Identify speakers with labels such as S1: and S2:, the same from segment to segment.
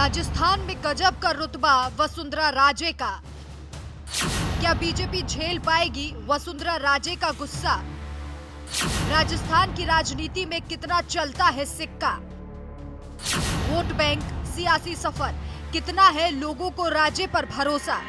S1: राजस्थान में गजब का रुतबा वसुंधरा राजे का। क्या बीजेपी झेल पाएगी वसुंधरा राजे का गुस्सा? राजस्थान की राजनीति में कितना चलता है सिक्का? वोट बैंक, सियासी सफर, कितना है लोगों को राजे पर भरोसा?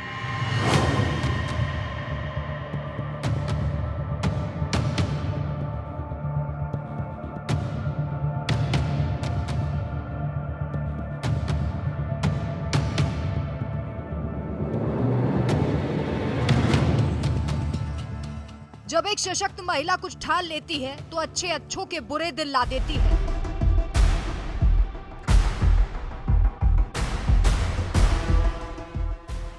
S1: जब एक सशक्त महिला कुछ ठान लेती है तो अच्छों के बुरे दिन ला देती है।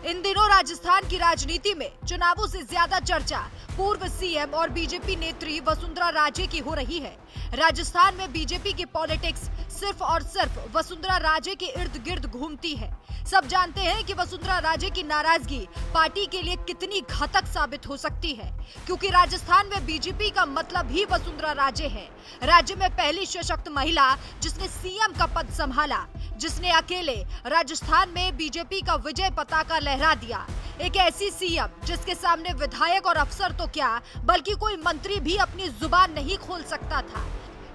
S1: इन दिनों राजस्थान की राजनीति में चुनावों से ज्यादा चर्चा पूर्व सीएम और बीजेपी नेत्री वसुंधरा राजे की हो रही है। राजस्थान में बीजेपी की पॉलिटिक्स सिर्फ और सिर्फ वसुंधरा राजे के इर्द गिर्द घूमती है। सब जानते हैं कि वसुंधरा राजे की नाराजगी पार्टी के लिए कितनी घातक साबित हो सकती है, क्योंकि राजस्थान में बीजेपी का मतलब ही वसुंधरा राजे है। राज्य में पहली सशक्त महिला जिसने सीएम का पद संभाला, जिसने अकेले राजस्थान में बीजेपी का विजय पताका लहरा दिया। एक ऐसी सीएम जिसके सामने विधायक और अफसर तो क्या बल्कि कोई मंत्री भी अपनी जुबान नहीं खोल सकता था।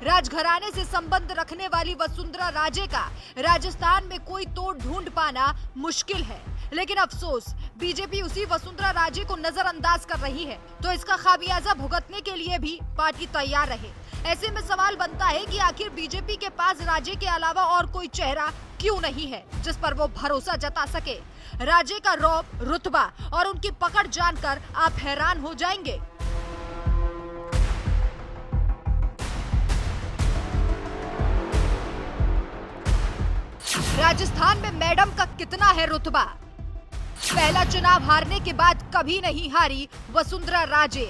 S1: राजघराने से संबंध रखने वाली वसुंधरा राजे का राजस्थान में कोई तोड़ ढूंढ पाना मुश्किल है, लेकिन अफसोस बीजेपी उसी वसुंधरा राजे को नजरअंदाज कर रही है, तो इसका खामियाजा भुगतने के लिए भी पार्टी तैयार रहे। ऐसे में सवाल बनता है कि आखिर बीजेपी के पास राजे के अलावा और कोई चेहरा क्यों नहीं है जिस पर वो भरोसा जता सके। राजे का रौब, रुतबा और उनकी पकड़ जानकर आप हैरान हो जाएंगे। राजस्थान में मैडम का कितना है रुतबा? पहला चुनाव हारने के बाद कभी नहीं हारी वसुंधरा राजे।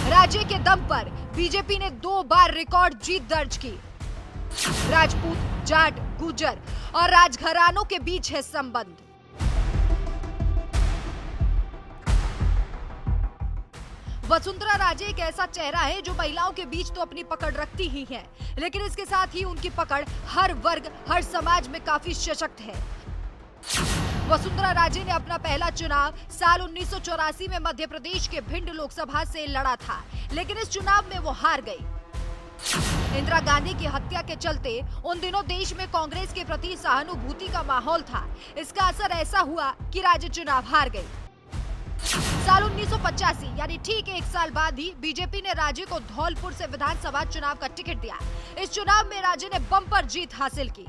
S1: राजे के दम पर बीजेपी ने 2 बार रिकॉर्ड जीत दर्ज की। राजपूत, जाट, गुर्जर और राजघरानों के बीच है संबंध। वसुंधरा राजे एक ऐसा चेहरा है जो महिलाओं के बीच तो अपनी पकड़ रखती ही है, लेकिन इसके साथ ही उनकी पकड़ हर वर्ग, हर समाज में काफी सशक्त है। वसुंधरा राजे ने अपना पहला चुनाव साल 1984 में मध्य प्रदेश के भिंड लोकसभा से लड़ा था, लेकिन इस चुनाव में वो हार गई। इंदिरा गांधी की हत्या के चलते उन दिनों देश में कांग्रेस के प्रति सहानुभूति का माहौल था। इसका असर ऐसा हुआ कि राजे चुनाव हार गई। साल 1985 यानी ठीक 1 साल बाद ही बीजेपी ने राजे को धौलपुर से विधानसभा चुनाव का टिकट दिया। इस चुनाव में राजे ने बम्पर जीत हासिल की।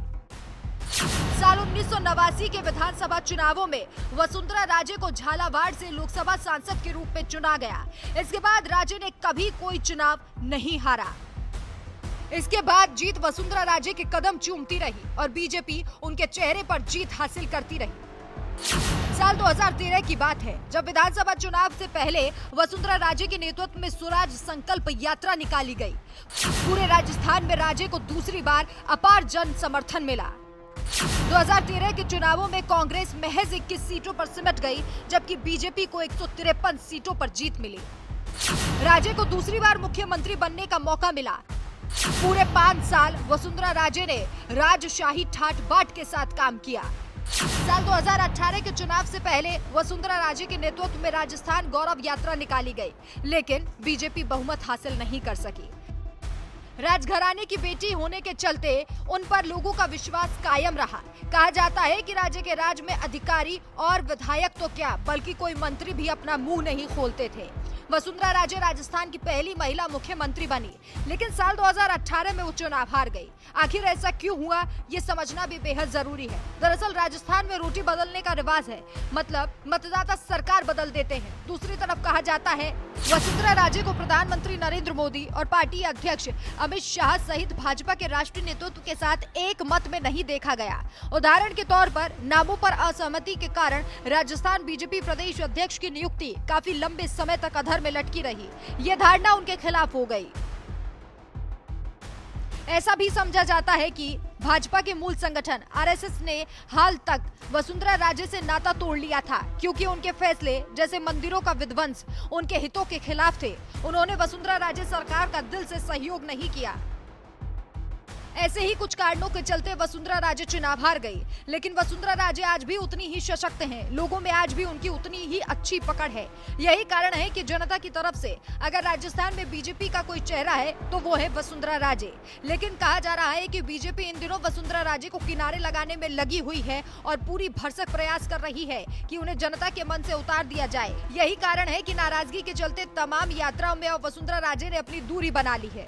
S1: साल 1989 के विधानसभा चुनावों में वसुंधरा राजे को झालावाड़ से लोकसभा सांसद के रूप में चुना गया। इसके बाद राजे ने कभी कोई चुनाव नहीं हारा। इसके बाद जीत वसुंधरा राजे के कदम चूमती रही और बीजेपी उनके चेहरे पर जीत हासिल करती रही। साल 2013 की बात है, जब विधानसभा चुनाव से पहले वसुंधरा राजे के नेतृत्व में स्वराज संकल्प यात्रा निकाली गई। पूरे राजस्थान में राजे को दूसरी बार अपार जन समर्थन मिला। 2013 के चुनावों में कांग्रेस महज 21 सीटों पर सिमट गई, जबकि बीजेपी को 153 सीटों पर जीत मिली। राजे को दूसरी बार मुख्यमंत्री बनने का मौका मिला। पूरे 5 साल वसुंधरा राजे ने राजशाही ठाट बाट के साथ काम किया। साल 2018 के चुनाव से पहले वसुंधरा राजे के नेतृत्व में राजस्थान गौरव यात्रा निकाली गई, लेकिन बीजेपी बहुमत हासिल नहीं कर सकी। राजघराने की बेटी होने के चलते उन पर लोगों का विश्वास कायम रहा। कहा जाता है कि राज्य के राज में अधिकारी और विधायक तो क्या बल्कि कोई मंत्री भी अपना मुंह नहीं खोलते थे। वसुंधरा राजे राजस्थान की पहली महिला मुख्यमंत्री बनी, लेकिन साल 2018 में वो चुनाव हार गई। आखिर ऐसा क्यों हुआ, ये समझना भी बेहद जरूरी है। दरअसल राजस्थान में रोटी बदलने का रिवाज है, मतलब मतदाता सरकार बदल देते हैं। दूसरी तरफ कहा जाता है वसुंधरा राजे को प्रधानमंत्री नरेंद्र मोदी और पार्टी अध्यक्ष अमित शाह सहित भाजपा के राष्ट्रीय नेतृत्व के साथ एक मत में नहीं देखा गया। उदाहरण के तौर पर नामों पर असहमति के कारण राजस्थान बीजेपी प्रदेश अध्यक्ष की नियुक्ति काफी लंबे समय तक अधर में लटकी रही। यह धारणा उनके खिलाफ हो गई। ऐसा भी समझा जाता है कि भाजपा के मूल संगठन आरएसएस ने हाल तक वसुंधरा राजे से नाता तोड़ लिया था, क्योंकि उनके फैसले जैसे मंदिरों का विध्वंस उनके हितों के खिलाफ थे। उन्होंने वसुंधरा राजे सरकार का दिल से सहयोग नहीं किया। ऐसे ही कुछ कारणों के चलते वसुंधरा राजे चुनाव हार गई, लेकिन वसुंधरा राजे आज भी उतनी ही सशक्त हैं। लोगों में आज भी उनकी उतनी ही अच्छी पकड़ है। यही कारण है कि जनता की तरफ से अगर राजस्थान में बीजेपी का कोई चेहरा है तो वो है वसुंधरा राजे। लेकिन कहा जा रहा है कि बीजेपी इन दिनों वसुंधरा राजे को किनारे लगाने में लगी हुई है और पूरी भरसक प्रयास कर रही है कि उन्हें जनता के मन से उतार दिया जाए। यही कारण है कि नाराजगी के चलते तमाम यात्राओं में अब वसुंधरा राजे ने अपनी दूरी बना ली है।